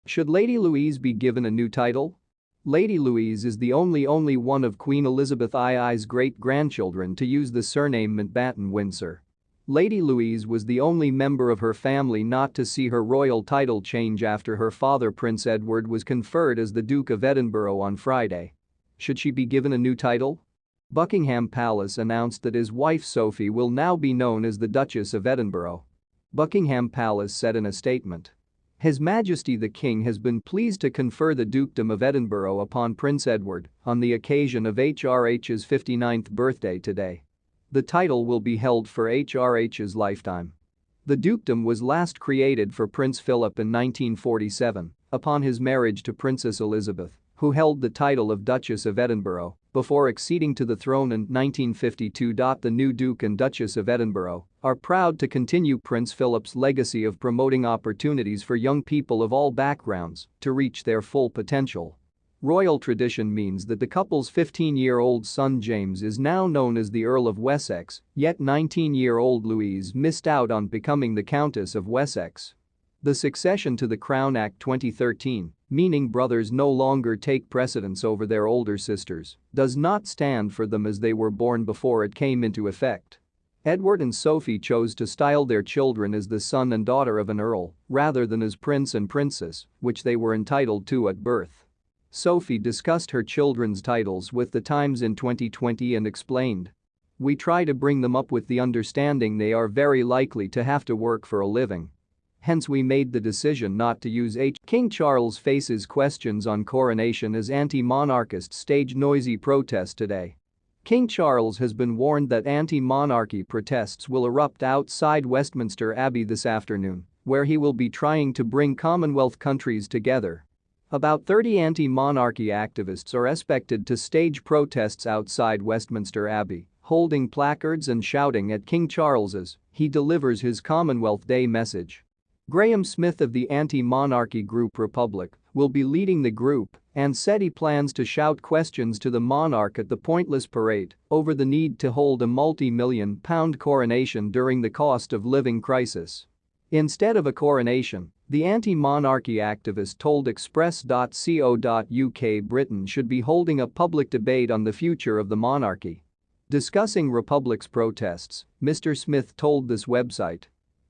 Should Lady Louise be given a new title? Lady Louise is the only one of Queen Elizabeth II's great-grandchildren to use the surname Mountbatten-Windsor. Lady Louise was the only member of her family not to see her royal title change after her father Prince Edward was conferred as the Duke of Edinburgh on Friday. Should she be given a new title? Buckingham Palace announced that his wife Sophie will now be known as the Duchess of Edinburgh. Buckingham Palace said in a statement. His Majesty the King has been pleased to confer the Dukedom of Edinburgh upon Prince Edward on the occasion of HRH's 59th birthday today. The title will be held for HRH's lifetime. The dukedom was last created for Prince Philip in 1947 upon his marriage to Princess Elizabeth, who held the title of Duchess of Edinburgh before acceding to the throne in 1952. The new Duke and Duchess of Edinburgh are proud to continue Prince Philip's legacy of promoting opportunities for young people of all backgrounds to reach their full potential. Royal tradition means that the couple's 15-year-old son James is now known as the Earl of Wessex, yet 19-year-old Louise missed out on becoming the Countess of Wessex. The succession to the Crown Act 2013, meaning brothers no longer take precedence over their older sisters, does not stand for them as they were born before it came into effect. Edward and Sophie chose to style their children as the son and daughter of an earl rather than as prince and princess, which they were entitled to at birth. Sophie discussed her children's titles with The Times in 2020 and explained. "We try to bring them up with the understanding they are very likely to have to work for a living. Hence we made the decision not to use H." King Charles faces questions on coronation as anti-monarchists stage noisy protest today. King Charles has been warned that anti-monarchy protests will erupt outside Westminster Abbey this afternoon, where he will be trying to bring Commonwealth countries together. About 30 anti-monarchy activists are expected to stage protests outside Westminster Abbey, holding placards and shouting at King Charles as he delivers his Commonwealth Day message. Graham Smith of the anti-monarchy group Republic will be leading the group and said he plans to shout questions to the monarch at the pointless parade over the need to hold a multi-million-pound coronation during the cost of living crisis. Instead of a coronation, the anti-monarchy activist told Express.co.uk Britain should be holding a public debate on the future of the monarchy. Discussing Republic's protests, Mr. Smith told this website.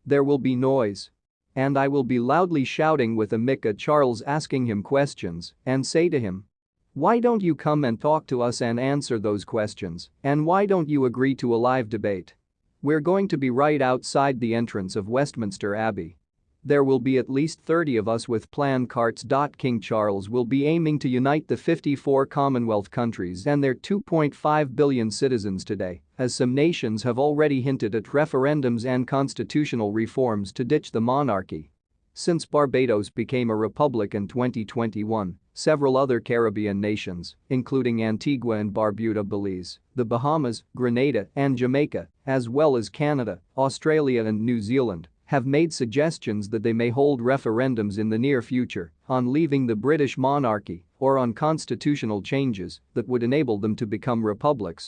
"There will be noise. And I will be loudly shouting with a mic at Charles asking him questions and say to him, why don't you come and talk to us and answer those questions, and why don't you agree to a live debate? We're going to be right outside the entrance of Westminster Abbey. There will be at least 30 of us with plan carts. King Charles will be aiming to unite the 54 Commonwealth countries and their 2.5 billion citizens today, as some nations have already hinted at referendums and constitutional reforms to ditch the monarchy. Since Barbados became a republic in 2021, several other Caribbean nations, including Antigua and Barbuda, Belize, the Bahamas, Grenada, and Jamaica, as well as Canada, Australia and New Zealand, have made suggestions that they may hold referendums in the near future on leaving the British monarchy or on constitutional changes that would enable them to become republics.